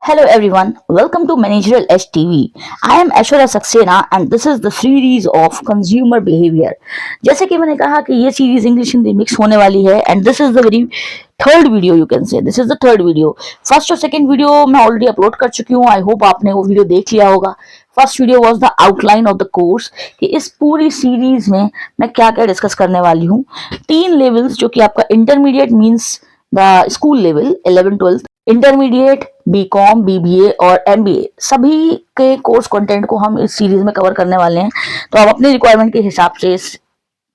Hello everyone, welcome to Managerial Edge TV. I am Aishwarya Saxena and this is the series of consumer behavior. जैसे कि मैंने कहा कि ये series English Hindi mix होने वाली है and this is the very third video you can say this is the third video. First और सेकंड वीडियो मैं ऑलरेडी अपलोड कर चुकी हूँ. आई होप आपने वो वीडियो देख लिया होगा. First video was the outline of the course कि इस पूरी सीरीज में मैं क्या क्या डिस्कस करने वाली हूँ. 3 लेवल्स जो कि आपका intermediate means the school level 11-12, intermediate, BCom, BBA और एमबीए, सभी के कोर्स कंटेंट को हम इस सीरीज में कवर करने वाले हैं. तो आप अपने रिक्वायरमेंट के हिसाब से इस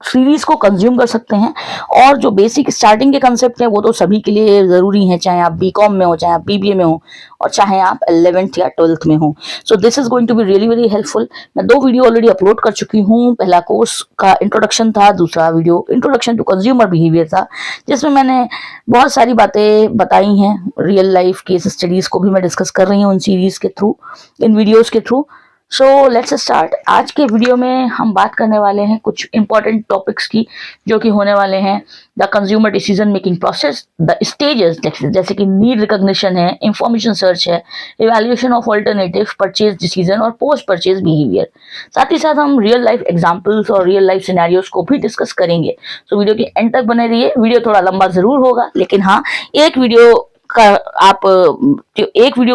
सीरीज को कंज्यूम कर सकते हैं. और जो बेसिक स्टार्टिंग के कंसेप्ट हैं वो तो सभी के लिए ज़रूरी हैं, चाहे आप बीकॉम में हो, चाहे आप बीबीए में हो और चाहे आप 11th या 12th में हो. So this is going to be really very helpful. मैं 2 वीडियो ऑलरेडी अपलोड कर चुकी हूँ. पहला कोर्स का इंट्रोडक्शन था, दूसरा video introduction to consumer behaviour था, जिसमें मैंने बहुत सारी बातें बताई हैं. रियल लाइफ केस स्टडीज को भी मैं डिस्कस कर रही हूँ इन सीरीज के थ्रू, इन वीडियोज के थ्रू. So let's start. आज के वीडियो में हम बात करने वाले हैं कुछ इंपॉर्टेंट टॉपिक्स की जो कि होने वाले हैं the consumer decision making process, the stages, जैसे कि नीड रिकॉग्निशन है, इंफॉर्मेशन सर्च है, evaluation of alternative, purchase decision और पोस्ट परचेज बिहेवियर. साथ ही साथ हम रियल लाइफ एग्जांपल्स और रियल लाइफ सिनेरियोस को भी डिस्कस करेंगे. तो वीडियो के एंड तक बने रहिए. वीडियो थोड़ा लंबा जरूर होगा, लेकिन हाँ, एक वीडियो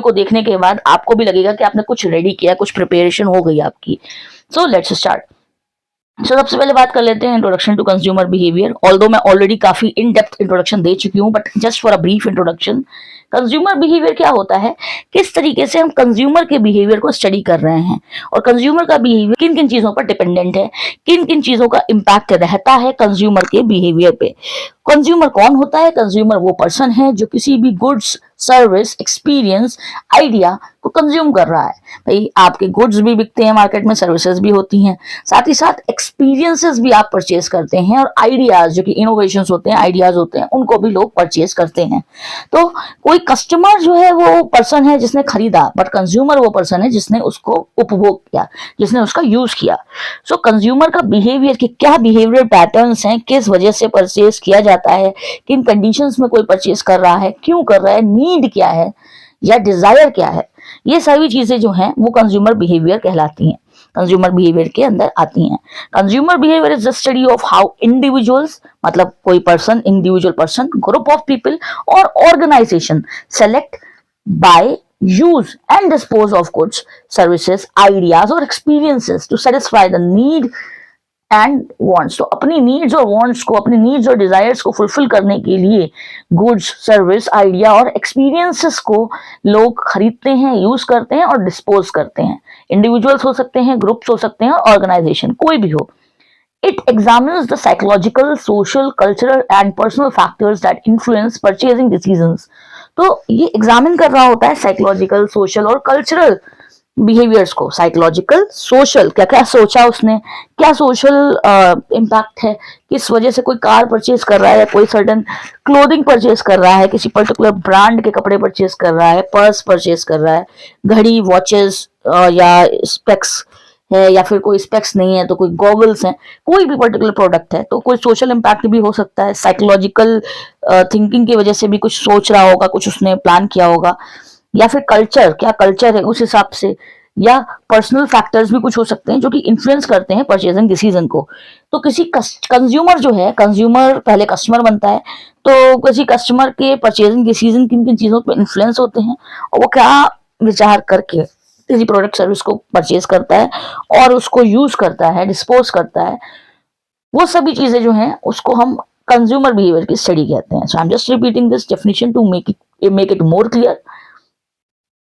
को देखने के बाद आपको भी लगेगा कि आपने कुछ रेडी किया, कुछ प्रिपरेशन हो गई आपकी. So let's start. सबसे पहले बात कर लेते हैं introduction to consumer behaviour. Although मैं ऑलरेडी काफी इन डेप्थ इंट्रोडक्शन दे चुकी हूँ, but just for a brief introduction. Consumer behaviour क्या होता है, किस तरीके से हम कंज्यूमर के बिहेवियर को स्टडी कर रहे हैं और कंज्यूमर का बिहेवियर किन किन चीजों पर डिपेंडेंट है, किन किन चीजों का इम्पैक्ट रहता है कंज्यूमर के बिहेवियर पे. कंज्यूमर कौन होता है? कंज्यूमर वो पर्सन है जो किसी भी गुड्स, सर्विस, एक्सपीरियंस, आइडिया को कंज्यूम कर रहा है. भाई, आपके गुड्स भी बिकते हैं मार्केट में, सर्विसेज भी होती हैं, साथ ही साथ एक्सपीरियंसेस भी आप परचेज करते हैं और आइडियाज जो कि इनोवेशंस होते हैं, आइडियाज होते हैं, उनको भी लोग परचेज करते हैं. तो कोई कस्टमर जो है वो पर्सन है जिसने खरीदा, बट कंज्यूमर वो पर्सन है जिसने उसको उपभोग किया, जिसने उसका यूज किया. सो कंज्यूमर का बिहेवियर के क्या बिहेवियर पैटर्न्स हैं, किस वजह से परचेज किया जाता है, किन कंडीशंस में कोई परचेज कर रहा है, क्यों कर रहा है, नीड क्या है या डिजायर क्या है, ये सभी चीजें जो हैं वो कंज्यूमर बिहेवियर कहलाती हैं, कंज्यूमर बिहेवियर के अंदर आती हैं. Consumer behaviour is the study of how individuals, मतलब कोई person, individual person, group of people और organisation select, buy, use and dispose of goods, services, ideas और experiences to satisfy the need and wants. तो अपनी needs और wants को, अपनी needs और desires को fulfill करने के लिए goods, service, idea और experiences को लोग खरीदते हैं, use करते हैं और dispose करते हैं. Individuals हो सकते हैं, groups हो सकते हैं और organization, कोई भी हो. It examines the psychological, social, cultural and personal factors that influence purchasing decisions. तो ये एग्जामिन कर रहा होता है साइकोलॉजिकल, सोशल और कल्चरल बिहेवियर्स को. साइकोलॉजिकल, सोशल, क्या क्या सोचा उसने, क्या सोशल इम्पैक्ट है, किस वजह से कोई कार परचेज कर रहा है, कोई सर्टन क्लोथिंग परचेज कर रहा है, किसी पर्टिकुलर ब्रांड के कपड़े परचेज कर रहा है, पर्स परचेज कर रहा है, घड़ी, वॉचेस या स्पेक्स है, या फिर कोई स्पेक्स नहीं है तो कोई गॉगल्स हैं, कोई भी पर्टिकुलर प्रोडक्ट है. तो कोई सोशल इम्पैक्ट भी हो सकता है, साइकोलॉजिकल थिंकिंग की वजह से भी कुछ सोच रहा होगा, कुछ उसने प्लान किया होगा, या फिर कल्चर, क्या कल्चर है उस हिसाब से, या पर्सनल फैक्टर्स भी कुछ हो सकते हैं जो कि इन्फ्लुएंस करते हैं परचेजिंग डिसीजन को. तो किसी कंज्यूमर जो है, कंज्यूमर पहले कस्टमर बनता है, तो किसी कस्टमर के परचेजिंग डिसीजन किन किन चीजों पर इन्फ्लुएंस होते हैं और वो क्या विचार करके किसी प्रोडक्ट सर्विस को परचेज करता है और उसको यूज करता है, डिस्पोज करता है, वो सभी चीजें जो हैं उसको हम कंज्यूमर बिहेवियर की स्टडी कहते हैं. So I am just repeating this definition to make it more clear.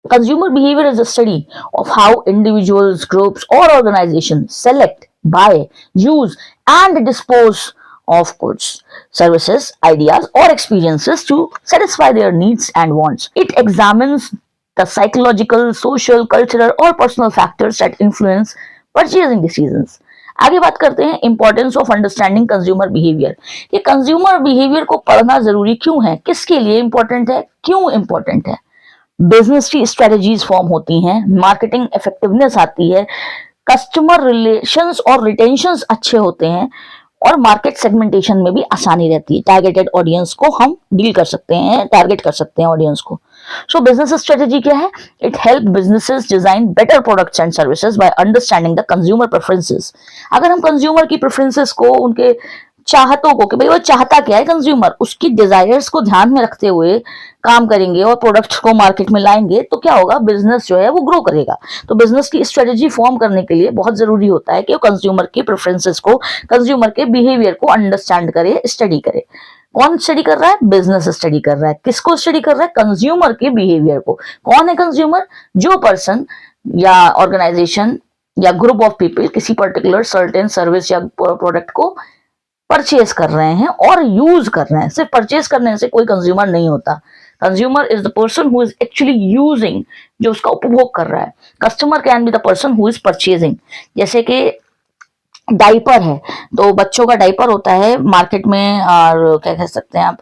Consumer behavior is a study of how individuals, groups, or organizations select, buy, use, and dispose of goods, services, ideas, or experiences to satisfy their needs and wants. It examines the psychological, social, cultural, or personal factors that influence purchasing decisions. आगे बात करते हैं importance of understanding consumer behaviour. ये consumer behaviour को पढ़ना जरूरी क्यों है, किसके लिए इंपॉर्टेंट है, क्यों इंपॉर्टेंट है. बिजनेस की स्ट्रेटजीज फॉर्म होती हैं, मार्केटिंग इफेक्टिवनेस आती है, कस्टमर रिलेशंस और रिटेंशंस अच्छे होते हैं और मार्केट सेगमेंटेशन में भी आसानी रहती है. टारगेटेड ऑडियंस को हम डील कर सकते हैं, टारगेट कर सकते हैं ऑडियंस को. सो बिजनेस स्ट्रेटेजी क्या है? It help businesses design better products and services by understanding the consumer preferences. अगर हम कंज्यूमर की प्रेफरेंसेस को, उनके चाहतों को, कि भाई वो चाहता क्या है कंज्यूमर, उसकी डिजायर्स को ध्यान में रखते हुए काम करेंगे और प्रोडक्ट्स को मार्केट में लाएंगे, तो क्या होगा? बिजनेस जो है वो ग्रो करेगा। तो बिजनेस की स्ट्रेटेजी फॉर्म करने के लिए बहुत जरूरी होता है कि वो कंज्यूमर की प्रेफरेंसेस को, कंज्यूमर के बिहेवियर को अंडरस्टैंड करे, स्टडी करे। कौन स्टडी कर रहा है? बिजनेस स्टडी कर रहा है। किसको स्टडी कर रहा है? कंज्यूमर के बिहेवियर को। कौन है कंज्यूमर? जो पर्सन या ऑर्गेनाइजेशन या ग्रुप ऑफ पीपल किसी पर्टिकुलर सर्टेन सर्विस या प्रोडक्ट को परचेज कर रहे हैं और यूज कर रहे हैं। सिर्फ परचेज करने से कोई कंज्यूमर नहीं होता। Consumer is the person who is actually using, जो उसका उपभोग कर रहा है। Customer can be the person who is purchasing. जैसे कि डाइपर है, तो बच्चों का डाइपर होता है मार्केट में, और क्या कह सकते हैं आप,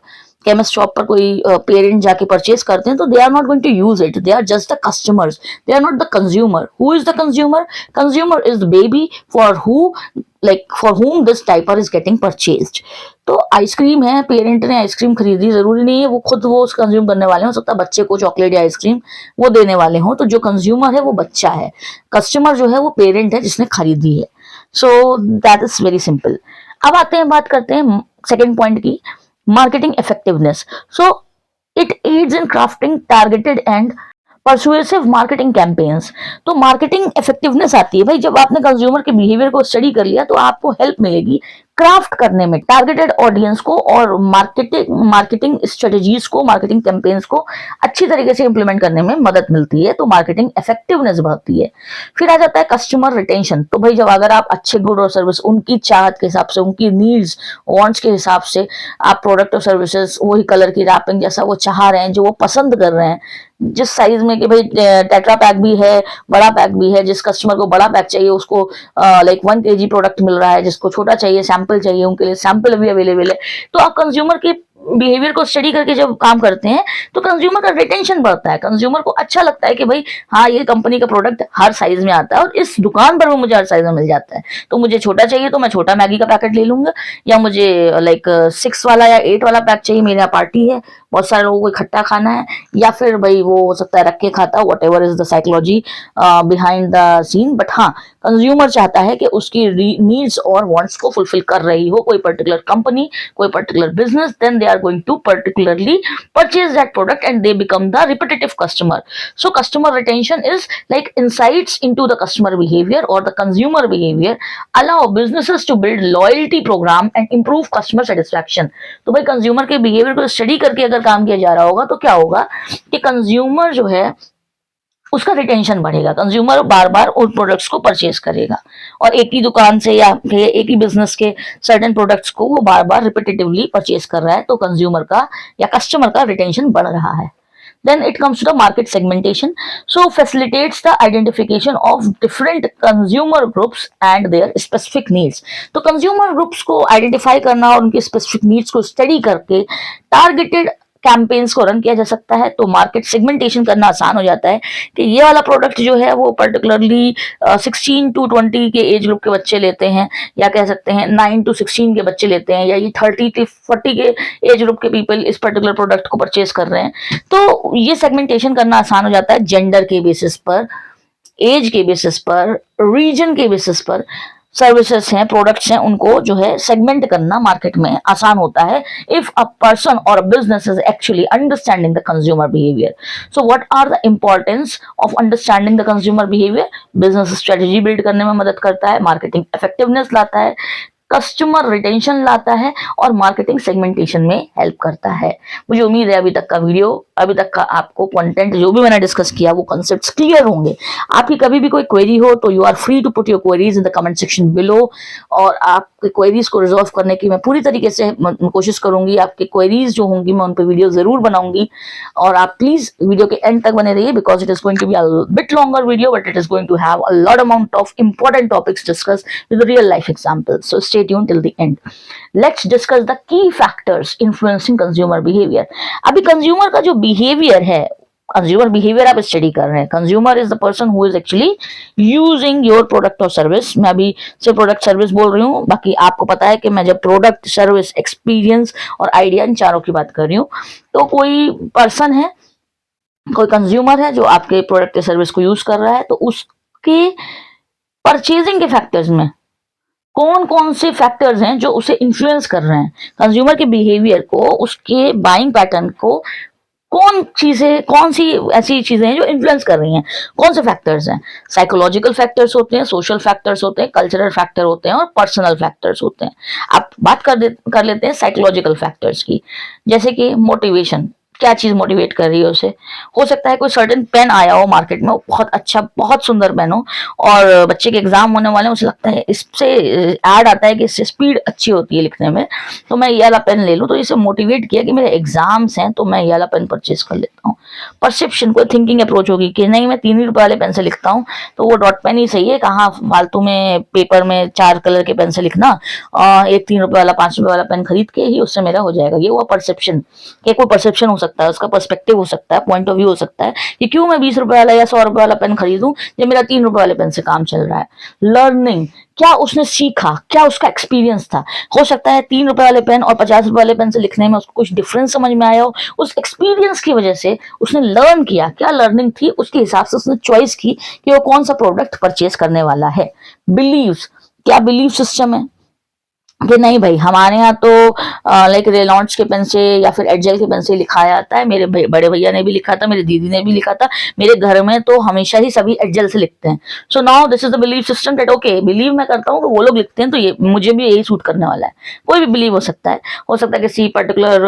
केमिस्ट शॉप पर कोई पेरेंट जाके परचेज करते हैं, तो they are not going to use it, they are just the customers, they are not the consumer. Who is the consumer? Consumer is the baby for who, like for whom this diaper is getting purchased. तो ice cream है, parent ने ice cream खरीदी, जरूरी नहीं है वो खुद वो कंज्यूम करने वाले हो सकता है बच्चे को चॉकलेट या आइसक्रीम वो देने वाले हो। तो जो कंज्यूमर है वो बच्चा है, कस्टमर जो है वो पेरेंट है जिसने खरीदी है। So that is very simple. अब आते हैं, बात करते हैं सेकेंड पॉइंट की, marketing effectiveness. So it adds in crafting targeted and persuasive marketing campaigns. तो मार्केटिंग इफेक्टिवनेस आती है भाई जब आपने कंज्यूमर के बिहेवियर को स्टडी कर लिया, तो आपको हेल्प मिलेगी क्राफ्ट करने में टारगेटेड ऑडियंस को, और मार्केटिंग स्ट्रेटेजीज को, मार्केटिंग कैंपेन्स को अच्छी तरीके से इंप्लीमेंट करने में मदद मिलती है। तो मार्केटिंग इफेक्टिवनेस बढ़ती है। फिर आ जाता है कस्टमर रिटेंशन। तो भाई जब अगर आप अच्छे गुड और सर्विस, उनकी चाहत के हिसाब से, उनकी नीड्स वांट्स के हिसाब से आप प्रोडक्ट और सर्विसेज वही कलर की रैपिंग जैसा वो चाह रहे हैं, जो वो पसंद कर रहे हैं, जिस साइज में, कि भाई टेट्रा पैक भी है, बड़ा पैक भी है, जिस कस्टमर को बड़ा पैक चाहिए उसको लाइक 1 kg प्रोडक्ट मिल रहा है, जिसको छोटा चाहिए, सैंपल चाहिए, उनके लिए सैंपल भी अवेलेबल है। तो आप कंज्यूमर के बिहेवियर को स्टडी करके जब काम करते हैं तो कंज्यूमर का रिटेंशन बढ़ता है। कंज्यूमर को अच्छा लगता है कि भाई हाँ, ये कंपनी का प्रोडक्ट हर साइज में आता है और इस दुकान पर वो मुझे हर साइज में मिल जाता है। तो मुझे छोटा चाहिए तो मैं छोटा मैगी का पैकेट ले लूंगा, या मुझे लाइक 6 वाला या 8 वाला पैक चाहिए, मेरे यहाँ पार्टी है, बहुत सारे लोगों को इकट्ठा खाना है, या फिर भाई वो हो सकता है रख के खाता, whatever is the psychology behind the scene. But हाँ, कंज्यूमर चाहता है कि उसकी नीड्स और वांट्स को फुलफिल कर रही हो कोई पर्टिकुलर कंपनी, कोई particular business, then they are going to particularly purchase that product and they become the repetitive customer. So customer retention is like insights into the customer behavior or the consumer behavior allow businesses to build loyalty program and improve customer satisfaction. तो भाई consumer के behaviour को study करके अगर काम किया जा रहा होगा तो क्या होगा कि कंज्यूमर जो है उसका रिटेंशन बढ़ेगा, कंज्यूमर बार बार उन प्रोडक्ट्स को परचेज करेगा, और एक ही दुकान से या एक ही बिजनेस के सर्टेन प्रोडक्ट्स को वो बार बार रिपीटेटिवली परचेज कर रहा है, तो कंज्यूमर का या कस्टमर का रिटेंशन बढ़ रहा है। Then it comes to the market segmentation. So facilitates the identification of different consumer groups and their specific needs. तो consumer groups को identify करना और उनकी specific needs को study करके targeted कैंपेन्स को रन किया जा सकता है। तो मार्केट सेगमेंटेशन करना आसान हो जाता है कि ये वाला प्रोडक्ट जो है वो पर्टिकुलरली 16 to 20 के एज ग्रुप के बच्चे लेते हैं, या कह सकते हैं 9 to 16 के बच्चे लेते हैं, या ये 30 to 40 के एज ग्रुप के पीपल इस पर्टिकुलर प्रोडक्ट को परचेज कर रहे हैं। तो ये सेगमेंटेशन करना आसान हो जाता है जेंडर के बेसिस पर, एज के बेसिस पर, रीजन के बेसिस पर। सर्विसेज हैं, प्रोडक्ट्स हैं, उनको जो है सेगमेंट करना मार्केट में आसान होता है if a person or a business is actually understanding the consumer behaviour. So what are the importance of understanding the consumer behaviour? Business strategy build करने में मदद करता है, मार्केटिंग इफेक्टिवनेस लाता है, कस्टमर रिटेंशन लाता है, और मार्केटिंग सेगमेंटेशन में हेल्प करता है। मुझे उम्मीद है अभी तक का आपको कंटेंट जो भी मैंने डिस्कस किया वो कॉन्सेप्ट्स क्लियर होंगे। आपकी कभी भी कोई क्वेरी हो तो you are free to put your queries in the comment section below, और आपके क्वेरीज को रिजॉल्व करने की मैं पूरी तरीके से कोशिश करूंगी। आपके क्वेरीज जो होंगी मैं उन पर वीडियो जरूर बनाऊंगी, और आप प्लीज वीडियो के एंड तक बने रहिए because it is going to be a bit longer video, but it is going to have a lot amount of important topics discuss with real life examples. So stay tuned till the end. Let's discuss the key factors influencing consumer behavior. अभी consumer का जो behaviour है, consumer behaviour आप study कर रहे हैं। Consumer is the person who is actually using your product और service. मैं अभी सिर्फ प्रोडक्ट सर्विस बोल रही हूँ, बाकी आपको पता है कि मैं जब प्रोडक्ट सर्विस एक्सपीरियंस और आइडिया इन चारों की बात कर रही हूँ। तो कोई पर्सन है कोई कंज्यूमर है जो आपके प्रोडक्ट या सर्विस को यूज कर रहा है, तो उसके परचेजिंग के फैक्टर्स में कौन कौन से फैक्टर्स हैं जो उसे इन्फ्लुएंस कर रहे हैं, कंज्यूमर के बिहेवियर को, उसके बाइंग पैटर्न को, कौन सी ऐसी चीजें हैं जो इन्फ्लुएंस कर रही हैं, कौन से फैक्टर्स हैं। साइकोलॉजिकल फैक्टर्स होते हैं, सोशल फैक्टर्स होते हैं, कल्चरल फैक्टर होते हैं और पर्सनल फैक्टर्स होते हैं। आप बात कर लेते हैं साइकोलॉजिकल फैक्टर्स की, जैसे कि मोटिवेशन, क्या चीज मोटिवेट कर रही है उसे। हो सकता है कोई सर्टेन पेन आया हो मार्केट में, वो बहुत अच्छा बहुत सुंदर पेन हो, और बच्चे के एग्जाम होने वाले हैं, उसे लगता है, इससे ऐड आता है कि इससे स्पीड अच्छी होती है लिखने में, तो मैं ये वाला पेन ले लूं, तो इसे मोटिवेट किया कि मेरे एग्जाम्स हैं तो मैं ये वाला पेन परचेज कर लेता हूँ। परसेप्शन, कोई थिंकिंग अप्रोच होगी कि नहीं, मैं 3 ही रुपए वाले पेन से लिखता हूँ, तो वो डॉट पेन ही सही है, कहाँ फालतू में पेपर में 4 कलर के पेन से लिखना, एक 3 रुपए वाला 5 रुपए वाला पेन खरीद के ही उससे मेरा हो जाएगा। ये हुआ परसेप्शन, कि कोई परसेप्शन हो सकता है, उसका पर्सपेक्टिव हो सकता है, पॉइंट ऑफ व्यू हो सकता है कि क्यों मैं 20 रुपए वाला या 100 रुपए वाला पेन खरीदूं जब मेरा 3 रुपए वाले पेन से काम चल रहा है। लर्निंग, क्या उसने सीखा, क्या उसका एक्सपीरियंस था। हो सकता है 3 रुपए वाले पेन और 50 रुपए वाले पेन से लिखने में उसको कुछ डिफरेंस समझ में आया हो, उस एक्सपीरियंस की वजह से उसने लर्न किया, क्या लर्निंग थी, उसके हिसाब से उसने चॉइस की कि वो कौन सा प्रोडक्ट परचेज करने वाला है। बिलीव्स, क्या बिलीव सिस्टम है कि नहीं भाई, हमारे यहाँ तो लाइक रेलॉन्ड्स के पेन से या फिर एडजेल के पेन से लिखा जाता है, मेरे बड़े भैया ने भी लिखा था, मेरी दीदी ने भी लिखा था, मेरे घर में तो हमेशा ही सभी एडजेल से लिखते हैं। So now this is the believe system that okay, believe मैं करता हूँ कि वो लोग लिखते हैं तो ये मुझे भी यही सूट करने वाला है। कोई भी बिलीव हो सकता है, किसी पर्टिकुलर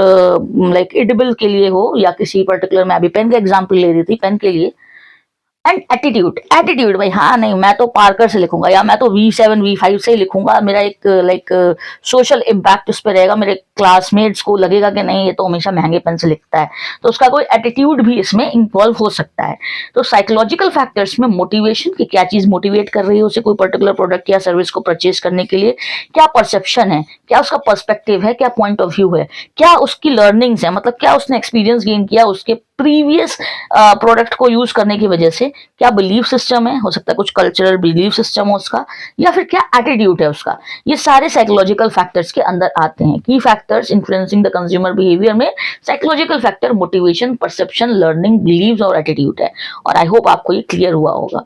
लाइक एडिबल के लिए हो, या किसी पर्टिकुलर, मैं अभी पेन का एग्जाम्पल ले रही थी, पेन के लिए। एंड एटीट्यूड भाई, हाँ नहीं मैं तो पार्कर से लिखूंगा, या मैं तो V7 V5 से ही लिखूंगा, मेरा एक लाइक सोशल इम्पैक्ट उस पर रहेगा, मेरे क्लासमेट्स को लगेगा कि नहीं ये तो हमेशा महंगे पेन से लिखता है, तो उसका कोई एटीट्यूड भी इसमें इन्वॉल्व हो सकता है। तो साइकोलॉजिकल फैक्टर्स में मोटिवेशन, की क्या चीज मोटिवेट कर रही है उसे कोई पर्टिकुलर प्रोडक्ट या सर्विस को परचेज करने के लिए, क्या परसेप्शन है, क्या उसका पर्सपेक्टिव है, क्या पॉइंट ऑफ व्यू है, क्या उसकी लर्निंग्स है, मतलब क्या उसने एक्सपीरियंस गेन किया उसके प्रीवियस प्रोडक्ट को यूज करने की वजह से, क्या बिलीफ सिस्टम है, हो सकता है कुछ कल्चरल बिलीफ सिस्टम हो उसका, या फिर क्या एटीट्यूड है उसका। ये सारे साइकोलॉजिकल फैक्टर्स के अंदर आते हैं। Key factors influencing the consumer behaviour में psychological factor motivation, perception, learning, beliefs और एटीट्यूड है। और आई होप आपको ये क्लियर हुआ होगा।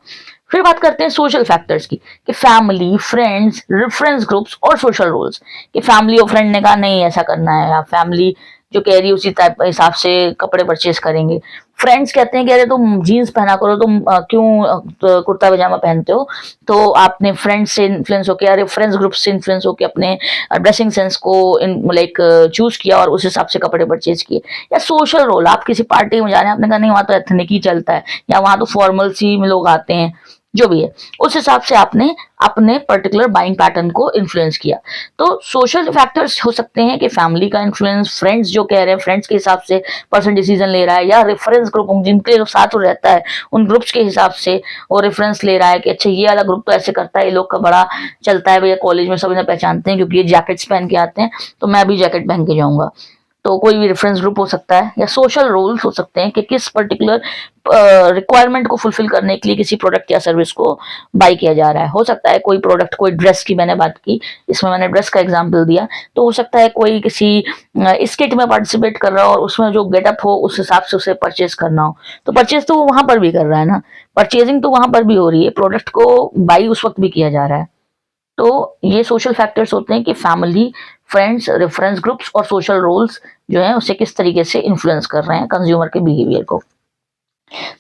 फिर बात करते हैं सोशल फैक्टर्स की, कि फैमिली, फ्रेंड्स, रेफरेंस ग्रुप्स और सोशल रोल्स। कि फैमिली और फ्रेंड ने कहा नहीं ऐसा करना है, या फैमिली जो कह रही है उसी टाइप हिसाब से कपड़े परचेज करेंगे। फ्रेंड्स कहते हैं कि अरे तुम जीन्स पहना करो, तुम क्यों कुर्ता पजामा पहनते हो, तो आपने फ्रेंड्स से इन्फ्लुएंस होकर या रेफरेंस ग्रुप से इन्फ्लुएंस होकर अपने ड्रेसिंग सेंस को लाइक चूज किया और उस हिसाब से कपड़े परचेज किए। या सोशल रोल, आप किसी पार्टी में जा रहे हैं, आपने कहा नहीं वहां तो एथनिक ही चलता है, या वहां तो फॉर्मल सी में लोग आते हैं, जो भी है उस हिसाब से आपने अपने पर्टिकुलर बाइंग पैटर्न को इन्फ्लुएंस किया। तो सोशल फैक्टर्स हो सकते हैं कि फैमिली का इन्फ्लुएंस, फ्रेंड्स जो कह रहे हैं फ्रेंड्स के हिसाब से पर्सन डिसीजन ले रहा है, या रेफरेंस ग्रुप जिनके जो साथ रहता है उन ग्रुप्स के हिसाब से वो रेफरेंस ले रहा है कि अच्छा ये वाला ग्रुप तो ऐसे करता है, ये लोग का बड़ा चलता है भैया, कॉलेज में सब इन्हें पहचानते हैं क्योंकि ये जैकेट्स पहन के आते हैं, तो मैं भी जैकेट पहन के जाऊंगा। तो कोई भी रेफरेंस ग्रुप हो सकता है, या सोशल रोल्स हो सकते हैं कि किस पर्टिकुलर रिक्वायरमेंट को फुलफिल करने के लिए किसी प्रोडक्ट या सर्विस को बाई किया जा रहा है। हो सकता है कोई प्रोडक्ट, कोई ड्रेस की मैंने बात की, इसमें मैंने ड्रेस का एग्जांपल दिया, तो हो सकता है कोई किसी स्किट में पार्टिसिपेट कर रहा हो और उसमें जो गेटअप हो उस हिसाब से उसे परचेज करना हो, तो परचेज तो वो वहां पर भी कर रहा है ना, परचेजिंग तो वहां पर भी हो रही है, प्रोडक्ट को बाई उस वक्त भी किया जा रहा है। तो ये सोशल फैक्टर्स होते हैं कि फैमिली, फ्रेंड्स, रेफरेंस ग्रुप्स और सोशल रोल्स जो है उसे किस तरीके से इन्फ्लुएंस कर रहे हैं कंज्यूमर के बिहेवियर को।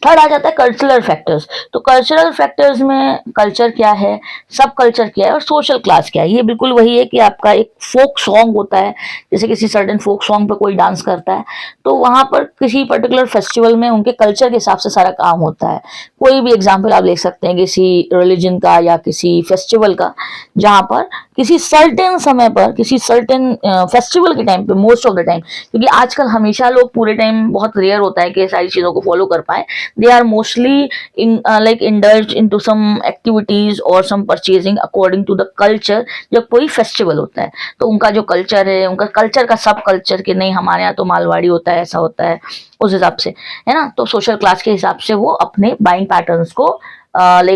थर्ड आ जाता है कल्चरल फैक्टर्स। तो कल्चरल फैक्टर्स में कल्चर क्या है, सब कल्चर क्या है और सोशल क्लास क्या है। ये बिल्कुल वही है कि आपका एक फोक सॉन्ग होता है, जैसे किसी सर्टेन फोक सॉन्ग पे कोई डांस करता है, तो वहां पर किसी पर्टिकुलर फेस्टिवल में उनके कल्चर के हिसाब से सारा काम होता है। कोई भी एग्जाम्पल आप ले सकते हैं किसी रिलीजन का या किसी फेस्टिवल का, जहां पर किसी सर्टेन समय पर, किसी सर्टेन फेस्टिवल के टाइम पे, मोस्ट ऑफ द टाइम, क्योंकि आजकल हमेशा लोग पूरे टाइम बहुत रेयर होता है कि सारी चीजों को फॉलो कर पाए, they are mostly indulged into some activities or some purchasing according to the culture। जब कोई फेस्टिवल होता है तो उनका जो कल्चर है, उनका कल्चर का सब कल्चर, के नहीं हमारे यहाँ तो मालवाड़ी होता है, ऐसा होता है, उस हिसाब से है ना। तो सोशल क्लास के हिसाब से वो अपने बाइंग पैटर्न्स को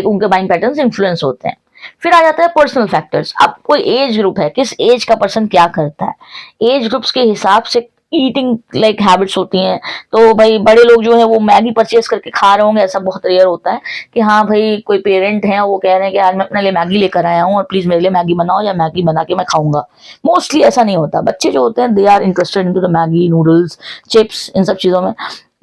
उनके बाइंग पैटर्न्स इन्फ्लुएंस होते हैं। फिर आ जाता है पर्सनल फैक्टर्स। अब कोई एज ग्रुप है, किस एज का पर्सन क्या करता है, एज ग्रुप्स के हिसाब से ईटिंग लाइक हैबिट्स होती हैं। तो भाई बड़े लोग जो है वो मैगी परचेज करके खा रहे होंगे, ऐसा बहुत रेयर होता है कि हाँ भाई कोई पेरेंट है वो कह रहे हैं कि यार मैं अपने लिए मैगी लेकर आया हूँ और प्लीज मेरे लिए मैगी बनाओ या मैगी बना के मैं खाऊंगा। मोस्टली ऐसा नहीं होता। बच्चे जो होते हैं they are interested in to the Maggi, noodles, chips, इन सब चीजों में।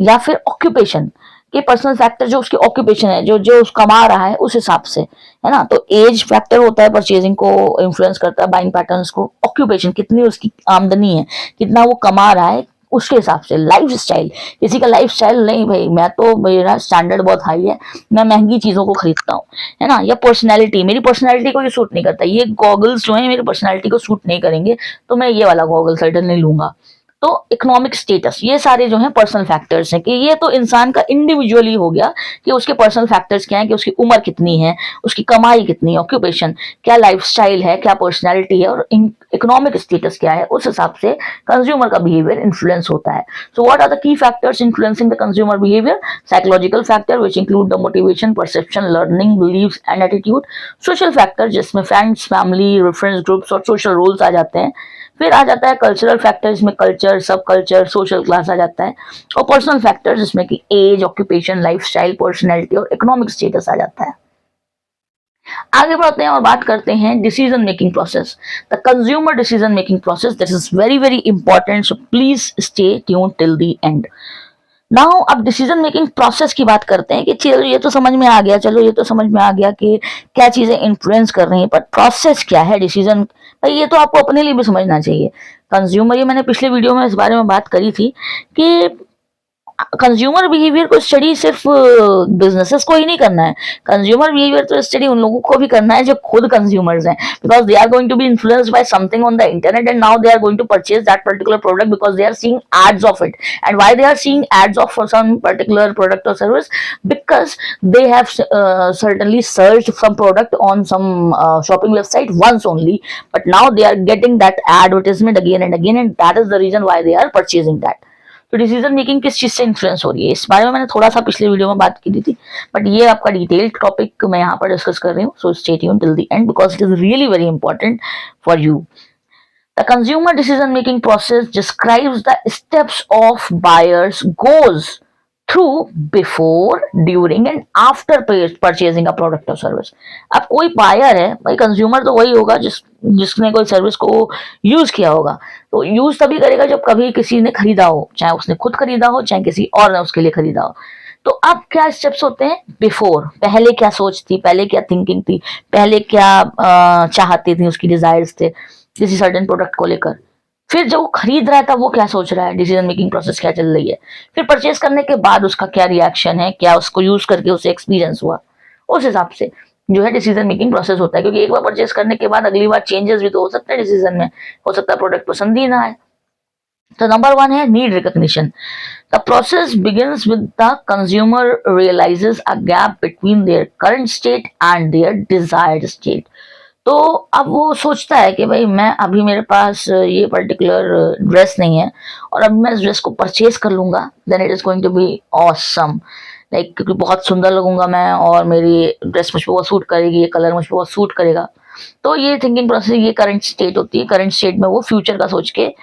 या फिर ऑक्यूपेशन के पर्सनल फैक्टर, जो उसकी ऑक्यूपेशन है, जो जो कमा रहा है उस हिसाब से, है ना। तो एज फैक्टर होता है, परचेजिंग को इन्फ्लुएंस करता है, बाइंग पैटर्न्स को। ऑक्यूपेशन, कितनी उसकी आमदनी है, कितना वो कमा रहा है, उसके हिसाब से। लाइफ स्टाइल, किसी का लाइफ स्टाइल नहीं भाई मैं तो, मेरा स्टैंडर्ड बहुत हाई है, मैं महंगी चीजों को खरीदता हूँ, है ना। या पर्सनैलिटी, मेरी पर्सनैलिटी को ये सूट नहीं करता, ये गॉगल्स जो है मेरी पर्सनैलिटी को सूट नहीं करेंगे, तो मैं ये वाला गॉगल सर्टन नहीं लूंगा। तो इकोनॉमिक स्टेटस, ये सारे जो हैं पर्सनल फैक्टर्स हैं, कि ये तो इंसान का इंडिविजुअली हो गया कि उसके पर्सनल फैक्टर्स क्या है, कि उसकी उम्र कितनी है, उसकी कमाई कितनी है, ऑक्यूपेशन क्या, लाइफस्टाइल है क्या, पर्सनैलिटी है, और इकोनॉमिक स्टेटस क्या है, उस हिसाब से कंज्यूमर का बिहेवियर इन्फ्लुएंस होता है। So what are the key factors influencing the consumer behaviour? Psychological factor which include the motivation, perception, learning, believes and attitude. Social factor जिसमें फ्रेंड्स, फैमिली, रेफरेंस ग्रुप्स और सोशल रोल्स आ जाते हैं। फिर आ जाता है कल्चरल फैक्टर, जिसमें culture, subculture, social class आ जाता है। और पर्सनल फैक्टर जिसमें कि एज, ऑक्यूपेशन, लाइफस्टाइल, पर्सनैलिटी और इकोनॉमिक स्टेटस आ जाता है। आगे बढ़ते हैं और बात करते हैं decision making process, the consumer decision making process. This is very very important, so please stay tune till the end. Now अब डिसीजन मेकिंग प्रोसेस की बात करते हैं कि चलो ये तो समझ में आ गया, चलो ये तो समझ में आ गया कि क्या चीजें इन्फ्लुएंस कर रही हैं, पर प्रोसेस क्या है डिसीजन, भाई ये तो आपको अपने लिए भी समझना चाहिए। कंज्यूमर, ये मैंने पिछले वीडियो में इस बारे में बात करी थी कि कंज्यूमर बिहेवियर को स्टडी सिर्फ बिजनेसेस को ही नहीं करना है। कंज्यूमर बिहेवियर तो स्टडी उन लोगों को भी करना है जो खुद कंज्यूमर्स हैं, because they are going to be influenced by something on the internet and now they are going to purchase that particular product because they are seeing ads of it. And why they are seeing ads of for some particular product और service? Because they have certainly searched some product on some shopping website once only, but now they are getting that advertisement again and again, and that is the reason why they are purchasing that. तो decision making किस चीज से influence हो रही है, इस बारे में मैंने थोड़ा सा पिछले वीडियो में बात की थी, बट ये आपका डिटेल्ड टॉपिक मैं यहाँ पर डिस्कस कर रही हूँ। So stay tune till the end because it is really very important for you. The consumer decision making process describes the steps of buyers goes through before, during and after purchasing a product और service. अब कोई buyer है, भाई consumer तो वही होगा जिसने कोई सर्विस को यूज किया होगा। तो यूज तभी करेगा जब कभी किसी ने खरीदा हो, चाहे उसने खुद खरीदा हो चाहे किसी और ने उसके लिए खरीदा हो। तो अब क्या स्टेप्स होते हैं? बिफोर, पहले क्या सोच थी, पहले क्या थिंकिंग थी, पहले क्या चाहती थी, उसकी डिजायर्स थे किसी सर्टेन प्रोडक्ट को लेकर। फिर जब वो खरीद रहा था वो क्या सोच रहा है, डिसीजन मेकिंग प्रोसेस क्या चल रही है। फिर परचेज करने के बाद उसका क्या रिएक्शन है, क्या उसको यूज करके उसे एक्सपीरियंस हुआ, उस हिसाब से जो है डिसीजन मेकिंग प्रोसेस होता है। क्योंकि एक बार परचेज करने के बाद अगली बार चेंजेस भी तो हो सकता है डिसीजन में, हो सकता है प्रोडक्ट पसंद ही ना आए। तो नंबर 1 है need recognition. The process begins with the consumer realises a gap between their current state and their desired state. तो अब वो सोचता है कि भाई मैं अभी, मेरे पास ये पर्टिकुलर ड्रेस नहीं है और अब मैं इस ड्रेस को परचेज कर लूंगा, then it is going to be awesome, like क्योंकि बहुत सुंदर लगूंगा मैं और मेरी ड्रेस मुझ पर बहुत सूट करेगी, ये कलर मुझ पर बहुत सूट करेगा। तो ये थिंकिंग प्रोसेस, ये करंट स्टेट होती है। करंट स्टेट में वो फ्यूचर का सोच के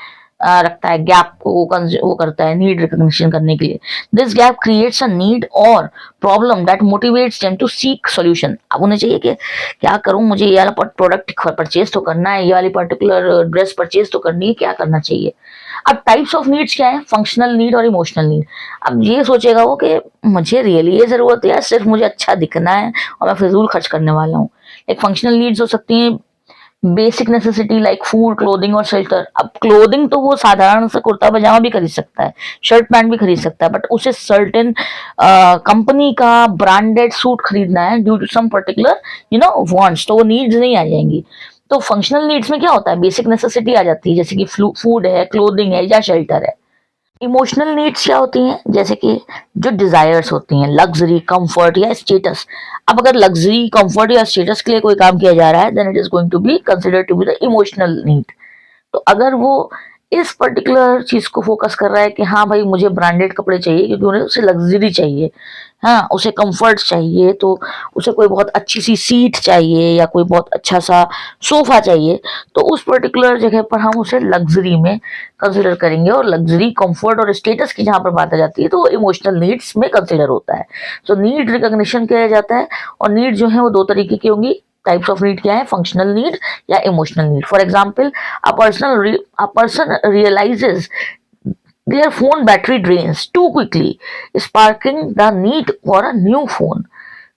रखता है, गैप को वो करता है नीड रिकॉग्निशन करने के लिए। This gap creates a need और problem that motivates them to seek solution. अब उन्हें चाहिए कि क्या करूं, मुझे ये वाला प्रोडक्ट परचेज तो करना है, ये वाली पर्टिकुलर ड्रेस परचेज तो करनी है, क्या करना चाहिए। अब टाइप्स ऑफ नीड्स क्या है? फंक्शनल नीड और इमोशनल नीड। अब ये सोचेगा वो कि मुझे रियली ये जरूरत है, सिर्फ मुझे अच्छा दिखना है और मैं फिजूल खर्च करने वाला हूँ। एक फंक्शनल नीड्स हो सकती हैं basic necessity like food, clothing और शेल्टर। अब क्लोथिंग तो वो साधारण सा कुर्ता पजामा भी खरीद सकता है, शर्ट पैंट भी खरीद सकता है, बट उसे सर्टेन कंपनी का ब्रांडेड सूट खरीदना है due to some particular wants, तो वो नीड्स नहीं आ जाएंगी। तो फंक्शनल नीड्स में क्या होता है? बेसिक नेसेसिटी आ जाती है, जैसे कि फूड है, क्लोथिंग है या शेल्टर है। इमोशनल नीड्स क्या होती हैं? जैसे कि जो डिजायर्स होती हैं, लग्जरी, कंफर्ट या स्टेटस। अब अगर लग्जरी, कंफर्ट या स्टेटस के लिए कोई काम किया जा रहा है, then it is going to be considered to be the emotional need. तो अगर वो इस पर्टिकुलर चीज को फोकस कर रहा है कि हाँ भाई मुझे ब्रांडेड कपड़े चाहिए, क्योंकि उन्हें उसे लग्जरी चाहिए, हाँ उसे कंफर्ट चाहिए, तो उसे कोई बहुत अच्छी सी सीट चाहिए या कोई बहुत अच्छा सा सोफा चाहिए, तो उस पर्टिकुलर जगह पर हम उसे लग्जरी में कंसिडर करेंगे। और लग्जरी, कंफर्ट और स्टेटस की जहाँ पर बात आ जाती है तो वो इमोशनल नीड्स में कंसिडर होता है। सो नीड रिकॉग्निशन किया जाता है, और नीड जो है वो दो तरीके की होंगी। टाइप्स ऑफ नीड क्या है, फंक्शनल नीड या emotional need. For example, a person realizes their phone battery drains too quickly, sparking the need for a new phone.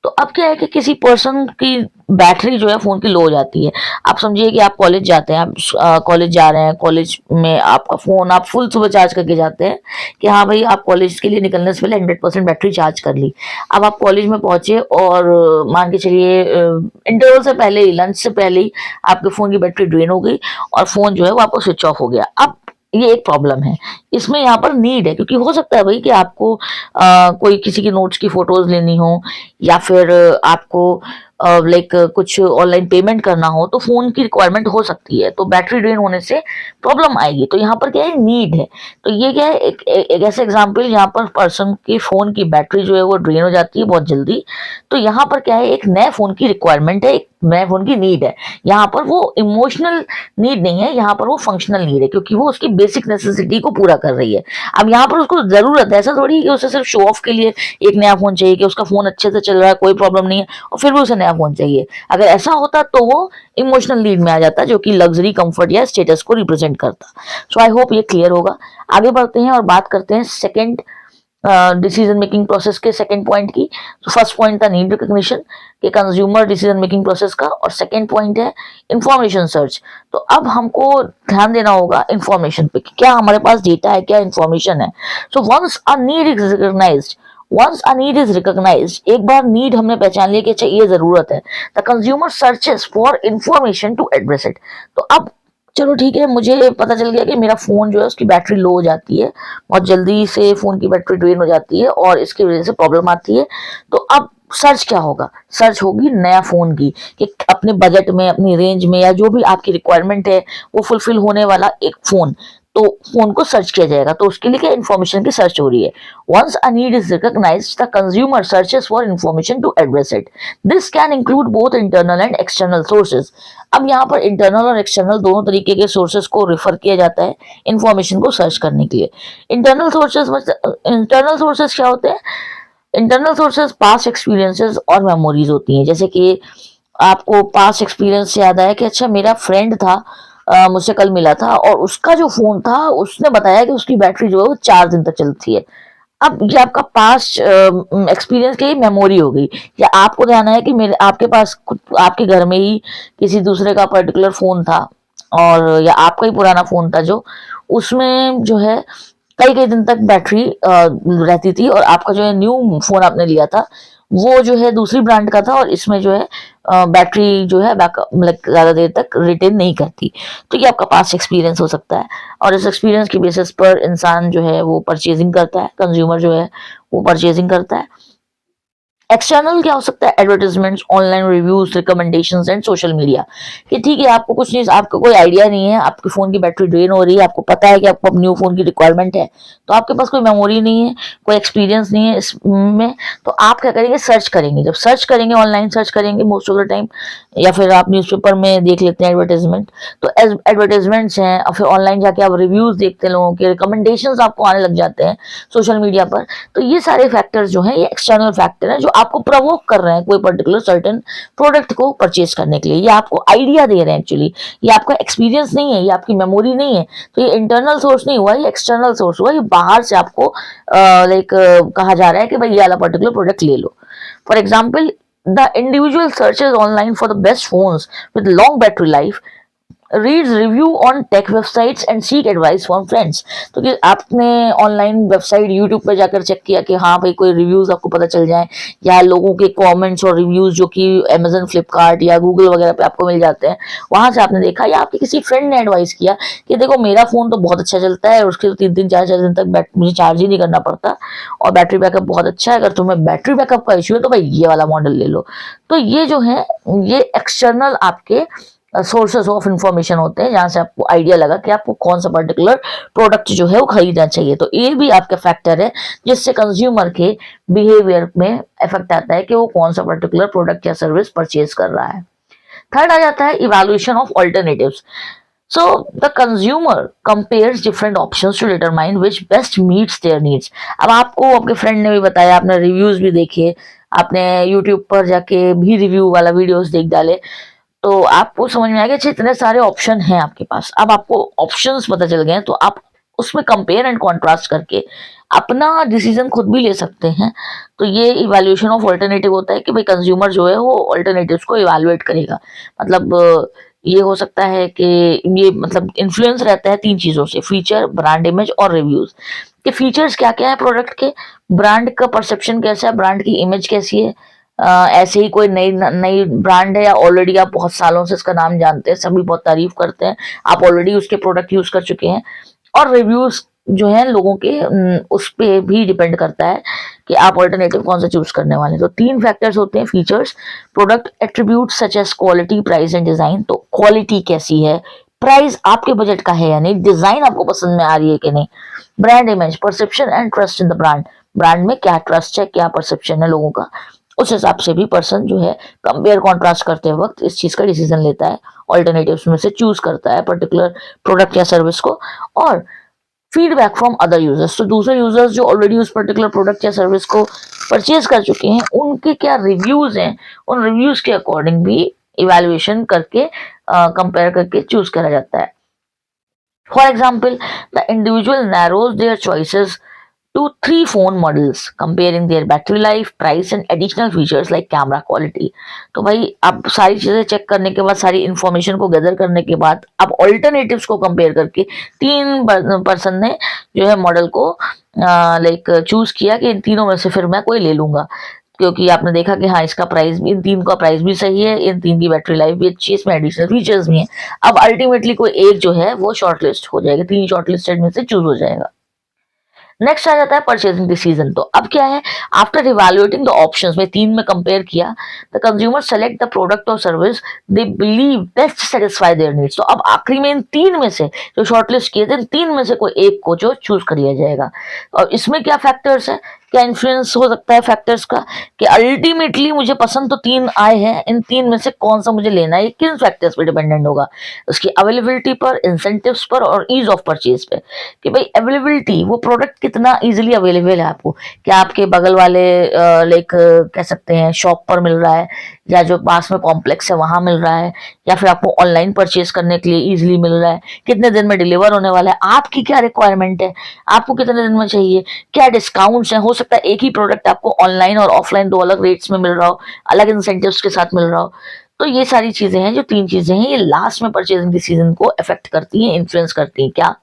तो अब क्या है कि किसी पर्सन की बैटरी जो है फोन की लो हो जाती है। आप समझिए कि आप कॉलेज जाते हैं, आप कॉलेज जा रहे हैं, कॉलेज में आपका फोन आप फुल सुबह चार्ज करके जाते हैं कि हाँ भाई आप कॉलेज के लिए निकलने से पहले 100% बैटरी चार्ज कर ली। अब आप कॉलेज में पहुंचे और मान के चलिए इंटरवल से पहले ही, लंच से पहले ही आपके फोन की बैटरी ड्रेन हो गई और फोन जो है वो आपको स्विच ऑफ हो गया। अब ये एक प्रॉब्लम है, इसमें यहाँ पर नीड है, क्योंकि हो सकता है भाई कि आपको कोई किसी की नोट्स की फोटोज लेनी हो, या फिर आपको लाइक कुछ ऑनलाइन पेमेंट करना हो, तो फोन की रिक्वायरमेंट हो सकती है, तो बैटरी ड्रेन होने से प्रॉब्लम आएगी। तो यहाँ पर क्या है, नीड है। तो ये क्या है, एक ऐसे एग्जाम्पल जहाँ पर पर्सन की फोन की बैटरी जो है वो ड्रेन हो जाती है बहुत जल्दी। तो यहाँ पर क्या है, एक नए फोन की रिक्वायरमेंट है, एक नए फोन की नीड है। यहाँ पर वो इमोशनल नीड नहीं है, यहाँ पर वो फंक्शनल नीड है, क्योंकि वो उसकी बेसिक नेसेसिटी को पूरा कर रही है। अब यहाँ पर उसको जरूरत है, ऐसा थोड़ी कि उसे सिर्फ शो ऑफ के लिए एक नया फोन चाहिए, कि उसका फोन अच्छे से चल रहा है, कोई प्रॉब्लम नहीं है, और फिर भी उसे नया फोन चाहिए। अगर ऐसा होता तो वो इमोशनल नीड में आ जाता, जो कि लग्जरी, कंफर्ट या स्टेटस को रिप्रेजेंट करता। सो आई होप ये क्लियर होगा। आगे बढ़ते हैं और बात करते हैं सेकंड डिसीजन मेकिंग प्रोसेस के सेकंड पॉइंट की। तो फर्स्ट पॉइंट था नीड रिकॉग्निशन के कंज्यूमर डिसीजन मेकिंग प्रोसेस का, और सेकंड पॉइंट है इंफॉर्मेशन सर्च। तो अब हमको ध्यान देना होगा इंफॉर्मेशन पे, क्या हमारे पास डेटा है, क्या इंफॉर्मेशन है। So once a need is recognised, एक बार नीड हमने पहचान लिया कि अच्छा ये जरूरत है, the consumer searches for information to address it. तो अब चलो ठीक है, मुझे पता चल गया कि मेरा फोन जो है उसकी बैटरी लो हो जाती है, बहुत जल्दी से फोन की बैटरी ड्रेन हो जाती है और इसकी वजह से प्रॉब्लम आती है। तो अब सर्च क्या होगा, सर्च होगी नया फोन की, कि अपने बजट में, अपनी रेंज में, या जो भी आपकी रिक्वायरमेंट है वो फुलफिल होने वाला एक फोन, तो फोन को सर्च किया जाएगा। तो उसके लिए क्या इन्फॉर्मेशन की सर्च हो रही है। Once a need is recognised, the consumer searches for information to address it. This can include both internal and external sources. अब यहाँ पर इंटरनल और एक्सटर्नल दोनों तरीके के सोर्सेज को रेफर किया जाता है इन्फॉर्मेशन को सर्च करने के लिए। इंटरनल सोर्सेज क्या होते हैं, इंटरनल सोर्सेज पास्ट एक्सपीरियंसेस और मेमोरीज होती हैं। जैसे कि आपको पास्ट एक्सपीरियंस से याद आया कि अच्छा मेरा फ्रेंड था, मुझसे कल मिला था, और उसका जो फोन था उसने बताया कि उसकी बैटरी जो है वो 4 दिन तक चलती है। अब ये आपका पास्ट एक्सपीरियंस की मेमोरी हो गई। या आपको ध्यान है कि मेरे आपके पास आपके घर में ही किसी दूसरे का पर्टिकुलर फोन था, और या आपका ही पुराना फोन था जो, उसमें जो है कई कई दिन तक बैटरी रहती थी, और आपका जो है न्यू फोन आपने लिया था वो जो है दूसरी ब्रांड का था, और इसमें जो है बैटरी जो है बैकअप मतलब ज्यादा देर तक रिटेन नहीं करती। तो ये आपका पास्ट एक्सपीरियंस हो सकता है, और इस एक्सपीरियंस की बेसिस पर इंसान जो है वो परचेजिंग करता है, कंज्यूमर जो है वो परचेजिंग करता है। एक्सटर्नल क्या हो सकता है, advertisements, online reviews, recommendations and social media. कि ठीक है आपको कुछ नहीं, आपको कोई आइडिया नहीं है, आपके फोन की बैटरी ड्रेन हो रही है, आपको पता है कि आपको अब न्यू फोन की रिक्वायरमेंट है, तो आपके पास कोई मेमोरी नहीं है, कोई एक्सपीरियंस नहीं है इसमें, तो आप क्या करेंगे, सर्च करेंगे। जब सर्च करेंगे, ऑनलाइन सर्च करेंगे मोस्ट ऑफ द टाइम, या फिर आप न्यूज़पेपर में देख लेते हैं एडवर्टाइजमेंट, तो एडवर्टाइजमेंट्स हैं, और फिर ऑनलाइन जाके आप रिव्यूज देखते हैं, लोगों के रिकमेंडेशंस आपको आने लग जाते हैं सोशल मीडिया पर। तो ये सारे फैक्टर्स जो हैं ये एक्सटर्नल फैक्टर हैं, जो आपको प्रवोक कर रहे हैं कोई पर्टिकुलर सर्टेन प्रोडक्ट को परचेज करने के लिए। ये आपको आइडिया दे रहे हैं एक्चुअली, ये आपका एक्सपीरियंस नहीं है, ये आपकी मेमोरी नहीं है। तो ये इंटरनल सोर्स नहीं हुआ, ये एक्सटर्नल सोर्स हुआ, ये बाहर से आपको लाइक कहा जा रहा है कि भाई ये वाला पर्टिकुलर प्रोडक्ट ले लो। For example, the individual searches online for the best phones with long battery life, reads review on tech websites and seek advice from friends. तो कि आपने ऑनलाइन वेबसाइट यूट्यूब पर जाकर चेक किया कि हाँ भाई कोई रिव्यूज आपको पता चल जाए, या लोगों के कमेंट्स और रिव्यूज जो कि अमेजन, फ्लिपकार्ट या गूगल वगैरह पे आपको मिल जाते हैं, वहां से आपने देखा, या आपके किसी फ्रेंड ने एडवाइस किया कि देखो मेरा फोन तो बहुत अच्छा चलता है, और उसके 3 4 दिन तक मुझे चार्ज ही नहीं करना पड़ता, और बैटरी बैकअप बहुत अच्छा है, अगर तुम्हें बैटरी बैकअप का इश्यू है तो भाई ये वाला मॉडल ले लो। तो ये जो है ये एक्सटर्नल आपके सोर्सेस ऑफ इंफॉर्मेशन होते हैं जहां से आपको आइडिया लगा कि आपको कौन सा पर्टिकुलर प्रोडक्ट जो है वो खरीदना चाहिए। तो ये भी आपका फैक्टर है जिससे कंज्यूमर के बिहेवियर में इफेक्ट आता है कि वो कौन सा पर्टिकुलर प्रोडक्ट या सर्विस परचेज कर रहा है। थर्ड आ जाता है evaluation of alternatives. So the consumer compares different options to determine which best meets their needs. अब आपको आपके फ्रेंड ने भी बताया, आपने रिव्यूज भी देखे, आपने यूट्यूब पर जाके भी रिव्यू वाला वीडियोस देख डाले, तो आपको समझ में आ गया इतने सारे ऑप्शन हैं आपके पास। अब आपको ऑप्शंस पता चल गए हैं तो आप उसमें कंपेयर एंड कॉन्ट्रास्ट करके अपना डिसीजन खुद भी ले सकते हैं। तो ये इवैल्यूएशन ऑफ अल्टरनेटिव होता है कि भाई कंज्यूमर जो है वो अल्टरनेटिव्स को इवैल्यूएट करेगा। मतलब ये हो सकता है कि ये मतलब इन्फ्लुएंस रहता है तीन चीजों से, फीचर, ब्रांड इमेज और रिव्यूज। कि फीचर्स क्या क्या है प्रोडक्ट के, ब्रांड का परसेप्शन कैसा है, ब्रांड की इमेज कैसी है, ऐसे ही कोई नई नई ब्रांड है या ऑलरेडी आप बहुत सालों से इसका नाम जानते हैं, सभी बहुत तारीफ करते हैं, आप ऑलरेडी उसके प्रोडक्ट यूज कर चुके हैं। और रिव्यूज जो है लोगों के उस पे भी डिपेंड करता है कि आप ऑल्टरनेटिव कौन सा चूज करने वाले हैं। तो तीन फैक्टर्स होते हैं, features, product attribute such as quality, price and design. तो क्वालिटी कैसी है, प्राइस आपके बजट का है या नहीं, डिजाइन आपको पसंद में आ रही है कि नहीं, brand image, perception and trust in the brand, brand में क्या ट्रस्ट है, क्या परसेप्शन है लोगों का, उस हिसाब से भी पर्सन जो है कंपेयर कॉन्ट्रास्ट करते वक्त इस चीज का डिसीजन लेता है, ऑल्टरनेटिव्स में से चूज करता है पर्टिकुलर प्रोडक्ट या सर्विस को। और फीडबैक फ्रॉम अदर यूजर्स, तो दूसरे यूजर्स जो ऑलरेडी उस पर्टिकुलर प्रोडक्ट या सर्विस को परचेज कर चुके हैं उनके क्या रिव्यूज हैं, उन रिव्यूज के अकॉर्डिंग भी इवैल्यूएशन करके कंपेयर करके चूज करा जाता है। For example, the individual narrows there choices to 3 phone models, comparing their battery life, price and additional features like camera quality. तो भाई आप सारी चीजें चेक करने के बाद, सारी इंफॉर्मेशन को गैदर करने के बाद आप ऑल्टरनेटिव्स को कंपेयर करके तीन पर्सन ने जो है मॉडल को लाइक चूज किया कि इन तीनों में से फिर मैं कोई ले लूंगा, क्योंकि आपने देखा कि हाँ इसका प्राइस भी, इन तीन का प्राइस भी सही है, इन तीन की बैटरी लाइफ भी अच्छी है, इसमें एडिशनल फीचर्स भी हैं। अब अल्टीमेटली कोई एक जो है वो शॉर्टलिस्ट हो जाएगा, तीन शॉर्टलिस्टेड में से चूज हो जाएगा। नेक्स्ट आ जाता है परचेजिंग डिसीजन। तो अब क्या है, आफ्टर इवैल्यूएटिंग द ऑप्शंस में तीन में कंपेयर किया, the consumer select the product और service they believe best satisfy their needs. तो अब आखिरी में इन तीन में से जो शॉर्टलिस्ट किए थे, तीन में से कोई एक को जो चूज कर लिया जाएगा। और इसमें क्या फैक्टर्स है, क्या इन्फ्लुएंस हो सकता है फैक्टर्स का, कि अल्टीमेटली मुझे पसंद तो तीन आए हैं, इन तीन में से कौन सा मुझे लेना है, ये किन फैक्टर्स पे डिपेंडेंट होगा, उसकी अवेलेबिलिटी पर, इंसेंटिव्स पर और ईज ऑफ परचेज पे। कि भाई अवेलेबिलिटी, वो प्रोडक्ट कितना इजीली अवेलेबल है आपको, क्या आपके बगल वाले लाइक कह सकते हैं शॉप पर मिल रहा है, या जो पास में कॉम्प्लेक्स है वहां मिल रहा है, या फिर आपको ऑनलाइन परचेज करने के लिए इजीली मिल रहा है, कितने दिन में डिलीवर होने वाला है, आपकी क्या रिक्वायरमेंट है, आपको कितने दिन में चाहिए, क्या डिस्काउंट्स हैं, हो सकता है एक ही प्रोडक्ट आपको ऑनलाइन और ऑफलाइन दो अलग रेट्स में मिल रहा हो, अलग इंसेंटिव्स के साथ मिल रहा हो। तो ये सारी चीजें हैं, जो तीन चीजें हैं, ये लास्ट में परचेजिंग डिसीजन को अफेक्ट करती हैं, इन्फ्लुएंस करती हैं। क्या,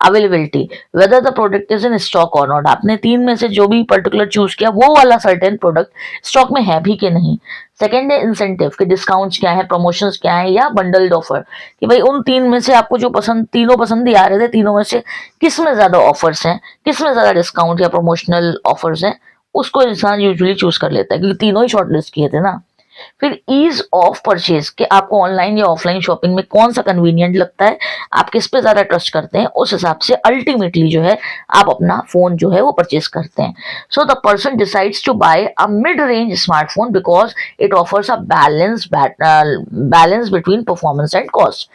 availability, whether the product is in stock और नॉट, आपने तीन में से जो भी पर्टिकुलर चूज किया वो वाला सर्टेन प्रोडक्ट स्टॉक में है भी कि नहीं। सेकेंड है इंसेंटिव, कि डिस्काउंट्स क्या है, प्रमोशंस क्या है, या बंडल्ड ऑफर, कि भाई उन तीन में से आपको जो पसंद, तीनों पसंद ही आ रहे थे, तीनों में से किस में ज्यादा ऑफर्स हैं, किस में ज्यादा डिस्काउंट या प्रमोशनल ऑफर्स हैं, उसको इंसान यूजुअली चूज कर लेता है, क्योंकि तीनों ही शॉर्टलिस्ट किए थे ना। फिर ईज ऑफ परचेज, कि आपको ऑनलाइन या ऑफलाइन शॉपिंग में कौन सा कन्वीनियंट लगता है, आप किस पे ज्यादा ट्रस्ट करते हैं, उस हिसाब से अल्टीमेटली जो है आप अपना फोन जो है वो परचेज करते हैं। So the person decides to buy a mid range smartphone because it offers a balance between performance and cost.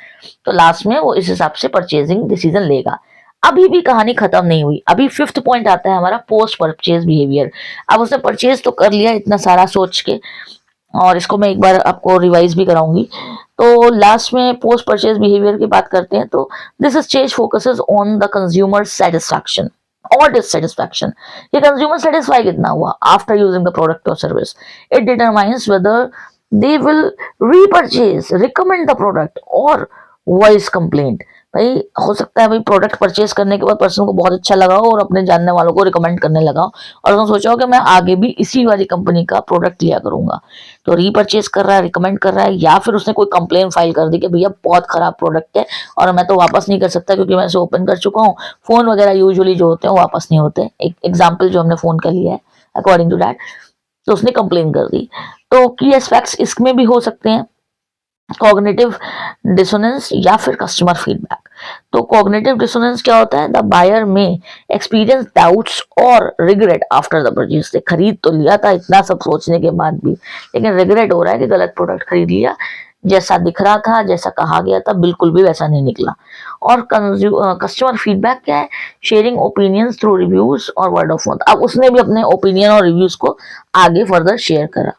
तो लास्ट में वो इस हिसाब से परचेजिंग डिसीजन लेगा। अभी भी कहानी खत्म नहीं हुई, अभी फिफ्थ पॉइंट आता है हमारा, पोस्ट परचेज बिहेवियर। अब उसने परचेज तो कर लिया इतना सारा सोच के, और इसको मैं एक बार आपको रिवाइज भी कराऊंगी। तो लास्ट में पोस्ट परचेज बिहेवियर की बात करते हैं, तो this stage focuses on the consumer satisfaction और डिससेटिस्फैक्शन। ये कंज्यूमर सेटिस्फाई कितना हुआ आफ्टर यूजिंग द प्रोडक्ट और service, it determines whether they will repurchase, recommend the product और वॉइस कंप्लेंट। भाई हो सकता है भाई प्रोडक्ट परचेज करने के बाद पर्सन को बहुत अच्छा लगा हो और अपने जानने वालों को रिकमेंड करने लगा हो, और उसने सोचा हो कि मैं आगे भी इसी वाली कंपनी का प्रोडक्ट लिया करूंगा। तो रीपरचेज कर रहा है, रिकमेंड कर रहा है, या फिर उसने कोई कंप्लेन फाइल कर दी कि भैया बहुत खराब प्रोडक्ट है और मैं तो वापस नहीं कर सकता क्योंकि मैं इसे ओपन कर चुका हूँ। फोन वगैरह यूजुअली जो होते हैं वो वापस नहीं होते, एक एग्जाम्पल जो हमने फोन का लिया है अकॉर्डिंग टू दैट, तो उसने कंप्लेन कर दी। तो की एस्पेक्ट्स इसमें भी हो सकते हैं, कॉग्निटिव डिसोनेंस या फिर कस्टमर फीडबैक। तो कॉग्निटिव डिसोनेंस क्या होता है? द बायर में एक्सपीरियंस डाउट्स और रिग्रेट आफ्टर द परचेज। खरीद तो लिया था इतना सब सोचने के बाद भी, लेकिन रिग्रेट हो रहा है कि गलत प्रोडक्ट खरीद लिया, जैसा दिख रहा था, जैसा कहा गया था, बिल्कुल भी वैसा नहीं निकला। और कस्टमर फीडबैक क्या है? शेयरिंग ओपिनियंस थ्रू रिव्यूज और वर्ड ऑफ माउथ। अब उसने भी अपने ओपिनियन और रिव्यूज को आगे फर्दर शेयर करा।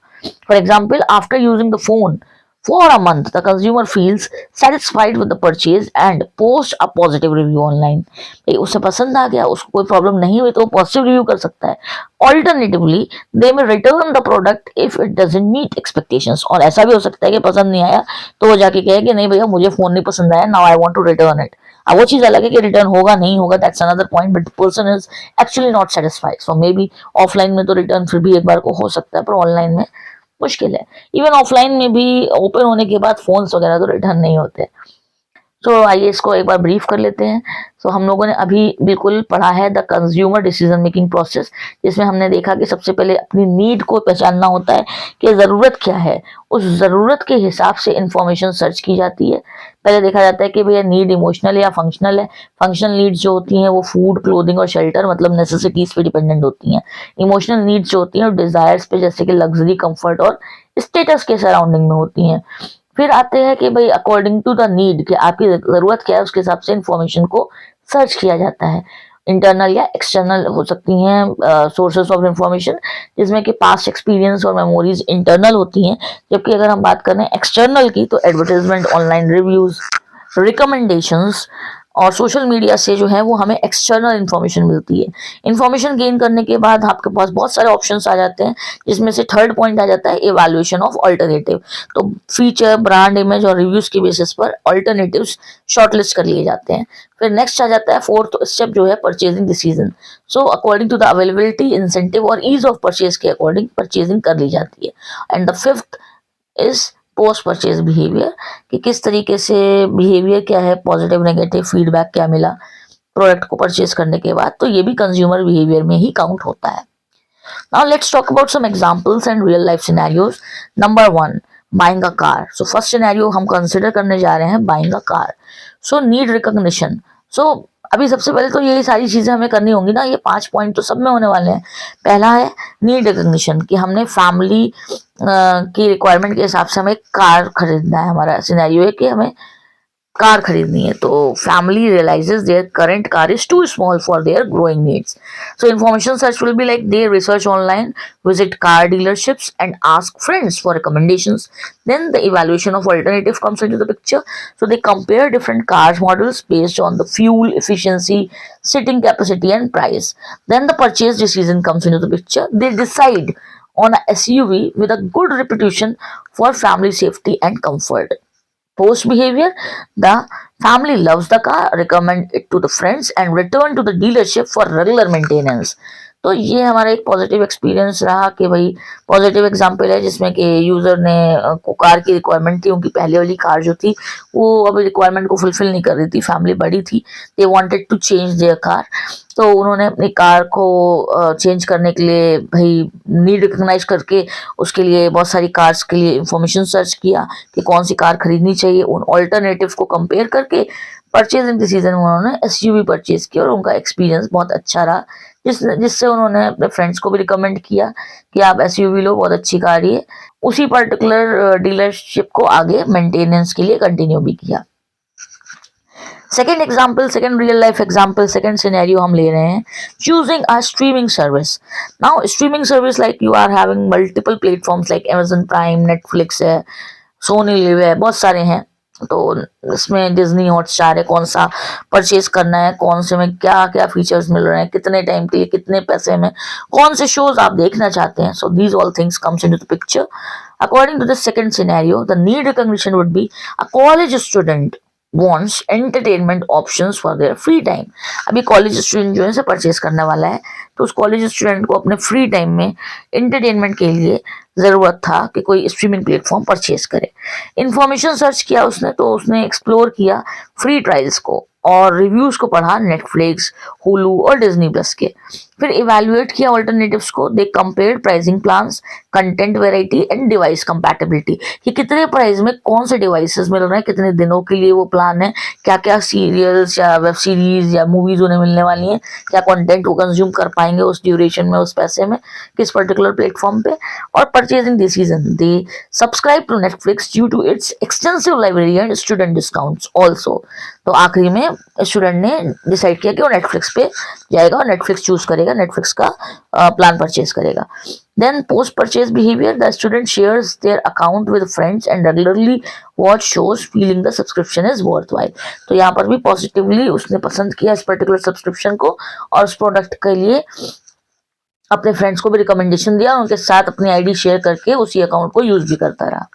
For example, after using the phone for a month, the consumer feels satisfied with the purchase and post a positive review online. उसे पसंद आ गया, उसको कोई प्रॉब्लम नहीं हुई तो वो पॉजिटिव रिव्यू कर सकता है। Alternatively, they may return the product if it doesn't meet expectations. और ऐसा भी हो सकता है कि पसंद नहीं आया तो वो जाके कहे कि नहीं भैया मुझे फोन नहीं पसंद आया, now I want to return it. अब वो चीज अलग है कि रिटर्न होगा नहीं होगा, that's another point, but person is actually not satisfied. So may be offline में तो रिटर्न फिर भी एक बार को हो सकता है, पर ऑनलाइन में मुश्किल है। इवन ऑफलाइन में भी ओपन होने के बाद फोन्स वगैरह तो रिटर्न नहीं होते। तो आइए इसको एक बार ब्रीफ कर लेते हैं। तो हम लोगों ने अभी बिल्कुल पढ़ा है the consumer decision making process, जिसमें हमने देखा कि सबसे पहले अपनी नीड को पहचानना होता है कि ज़रूरत क्या है। उस ज़रूरत के हिसाब से इंफॉर्मेशन सर्च की जाती है। पहले देखा जाता है कि भैया नीड इमोशनल है या फंक्शनल है। फंक्शनल नीड्स जो होती हैं वो फूड, क्लोथिंग और शेल्टर, मतलब नेसेसिटीज पे डिपेंडेंट होती हैं। इमोशनल नीड्स जो होती हैं डिजायर्स पे, जैसे कि लग्जरी, कंफर्ट और स्टेटस के सराउंडिंग में होती हैं। फिर आते हैं कि भाई अकॉर्डिंग टू द नीड, कि आपकी ज़रूरत क्या है उसके हिसाब से इंफॉर्मेशन को सर्च किया जाता है। इंटरनल या एक्सटर्नल हो सकती हैं सोर्सेस ऑफ इंफॉर्मेशन, जिसमें कि पास्ट एक्सपीरियंस और मेमोरीज इंटरनल होती हैं। जबकि अगर हम बात करें एक्सटर्नल की, तो एडवर्टाइजमेंट, ऑनलाइन रिव्यूज, रिकमेंडेशंस और सोशल मीडिया से जो है वो हमें एक्सटर्नल इन्फॉर्मेशन मिलती है। इन्फॉर्मेशन गेन करने के बाद आपके पास बहुत सारे ऑप्शंस आ जाते हैं, जिसमें से थर्ड पॉइंट आ जाता है इवैल्यूएशन ऑफ अल्टरनेटिव। तो फीचर, ब्रांड इमेज और रिव्यूज के बेसिस पर अल्टरनेटिव्स शॉर्टलिस्ट कर लिए जाते हैं। फिर नेक्स्ट आ जाता है फोर्थ स्टेप जो है purchasing decision. So according to the availability, incentive और ईज ऑफ परचेज के अकॉर्डिंग परचेजिंग कर ली जाती है। And the fifth is post purchase behaviour, कि किस तरीके से बिहेवियर क्या है, पॉजिटिव नेगेटिव फीडबैक क्या मिला प्रोडक्ट को परचेज करने के बाद। तो ये भी कंज्यूमर बिहेवियर में ही काउंट होता है। Now let's talk about some examples and real life scenarios. Number 1, buying a car. So first scenario हम कंसिडर करने जा रहे हैं buying a car. So need recognition. So अभी सबसे पहले तो यही सारी चीजें हमें करनी होंगी ना, ये 5 पॉइंट तो सब में होने वाले हैं। पहला है नीड रिकॉग्निशन, कि हमने फैमिली की रिक्वायरमेंट के हिसाब से हमें कार खरीदना है। हमारा सिनेरियो है कि हमें कार खरीदनी है, तो family realises their current car is too small for their growing needs. So information search will be like they research online, visit car dealerships and ask friends for recommendations. Then the evaluation of alternative comes into the picture. So they compare different cars models based on the fuel efficiency, sitting capacity and price. Then the purchase decision comes into the picture. They decide on a SUV with a good reputation for family safety and comfort. Post behavior, the family loves the car, recommend it to the friends and return to the dealership for regular maintenance. तो ये हमारा एक positive experience रहा कि भाई positive example है, जिसमें कि यूजर ने को कार की रिक्वायरमेंट थी, उनकी पहले वाली कार जो थी वो अभी रिक्वायरमेंट को फुलफिल नहीं कर रही थी, फैमिली बड़ी थी, they wanted to change their car. तो उन्होंने अपनी कार को चेंज करने के लिए भाई नीड रिकॉग्नाइज करके उसके लिए बहुत सारी कार्स के लिए इंफॉर्मेशन सर्च किया कि कौन सी कार खरीदनी चाहिए। उन ऑल्टरनेटिव को कंपेयर करके परचेजिंग डिसीजन में उन्होंने एसयूवी परचेज किया और उनका एक्सपीरियंस बहुत अच्छा रहा, जिससे उन्होंने अपने फ्रेंड्स को भी रिकमेंड किया कि आप एसयूवी लो, बहुत अच्छी कार है। उसी पर्टिकुलर डीलरशिप को आगे मेंटेनेंस के लिए कंटिन्यू भी किया। Second example, second real life example, second scenario हम ले रहे हैं choosing a streaming service. Now streaming service like you are having multiple platforms like Amazon Prime, Netflix है, सोनी लिव है, बहुत सारे हैं। तो इसमें डिज्नी हॉटस्टार है, कौन सा परचेज करना है, कौन से में क्या क्या फीचर्स मिल रहे हैं, कितने टाइम के लिए, कितने पैसे में, कौन से शोज आप देखना चाहते हैं। So these all things comes into the picture. According to the second scenario, the need recognition would be a college student wants entertainment options for their free time। अभी कॉलेज स्टूडेंट जो है से purchase करने वाला है, तो उस college student को अपने फ्री टाइम में एंटरटेनमेंट के लिए ज़रूरत था कि कोई स्ट्रीमिंग प्लेटफॉर्म परचेज करे। इंफॉर्मेशन सर्च किया उसने, तो उसने एक्सप्लोर किया फ्री ट्रायल्स को और रिव्यूज़ को पढ़ा नेटफ्लिक्स, हुलू और डिज्नी प्लस के। फिर इवेल्युएट किया ऑल्टरनेटिव्स को, they compared pricing plans, content variety and device compatibility, कि कितने प्राइस में कौन से डिवाइसेस मिल रहे हैं, कितने दिनों के लिए वो प्लान है, क्या क्या सीरियल्स या वेब सीरीज या मूवीज उन्हें मिलने वाली हैं, क्या कंटेंट वो कंज्यूम कर पाएंगे उस ड्यूरेशन में, उस पैसे में, किस पर्टिकुलर प्लेटफॉर्म पे। और purchasing decision, they subscribe to Netflix due to its extensive library and student discounts also. तो आखिरी में स्टूडेंट ने डिसाइड किया कि वो नेटफ्लिक्स पे जाएगा और नेटफ्लिक्स चूज करेगा, नेटफ्लिक्स का प्लान परचेज करेगा। Then post purchase behavior, the student shares their account with friends and regularly watch shows feeling the subscription is worthwhile। तो यहाँ पर भी पॉजिटिवली उसने पसंद किया इस पर्टिकुलर सब्सक्रिप्शन को और उस प्रोडक्ट के लिए अपने फ्रेंड्स को भी रिकमेंडेशन दिया, उनके साथ अपनी आईडी शेयर करके उसी अकाउंट को यूज भी करता रहा।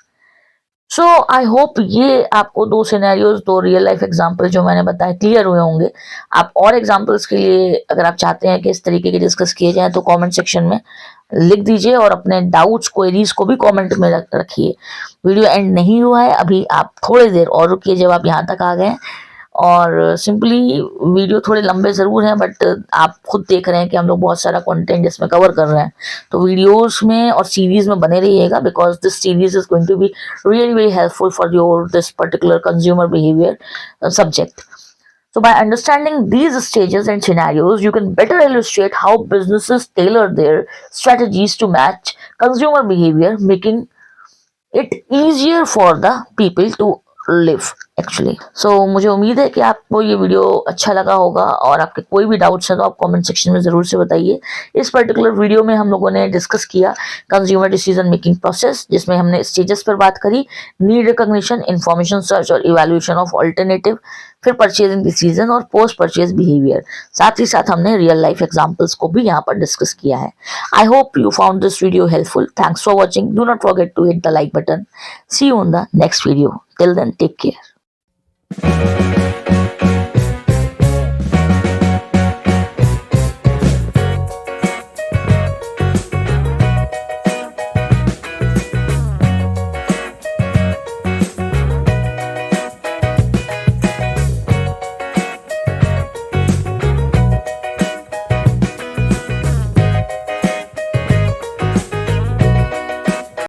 सो आई होप ये आपको दो सिनेरियोज, दो रियल लाइफ एग्जांपल जो मैंने बताए क्लियर हुए होंगे। आप और एग्जांपल्स के लिए अगर आप चाहते हैं कि इस तरीके के डिस्कस किए जाएं तो कमेंट सेक्शन में लिख दीजिए और अपने डाउट्स क्वेरीज को भी कमेंट में रखिए। वीडियो एंड नहीं हुआ है अभी, आप थोड़ी देर और रुकिए जब आप यहाँ तक आ गए। और सिंपली वीडियो थोड़े लंबे ज़रूर हैं बट आप खुद देख रहे हैं कि हम लोग बहुत सारा कंटेंट इसमें कवर कर रहे हैं, तो वीडियोस में और सीरीज में बने रहिएगा because this series is going to be really very helpful for your this particular consumer behaviour subject. So by understanding these stages and scenarios, you can better illustrate how businesses tailor their strategies to match consumer behavior, making it easier for the people to live actually. So मुझे उम्मीद है कि आपको ये video अच्छा लगा होगा और आपके कोई भी डाउट्स हैं तो आप कमेंट सेक्शन में ज़रूर से बताइए। इस पर्टिकुलर वीडियो में हम लोगों ने डिस्कस किया कंज्यूमर डिसीजन मेकिंग प्रोसेस, जिसमें हमने स्टेजेस पर बात करी, नीड रिकॉग्निशन, इंफॉर्मेशन सर्च और इवैल्यूएशन ऑफ ऑल्टरनेटिव, फिर परचेजिंग डिसीजन और पोस्ट परचेज बिहेवियर। साथ ही साथ हमने रियल लाइफ एग्जांपल्स को भी यहाँ पर डिस्कस किया है। I hope you found this video helpful. Thanks for watching. Do not forget to hit the like button. See you on the next video. Till then take care.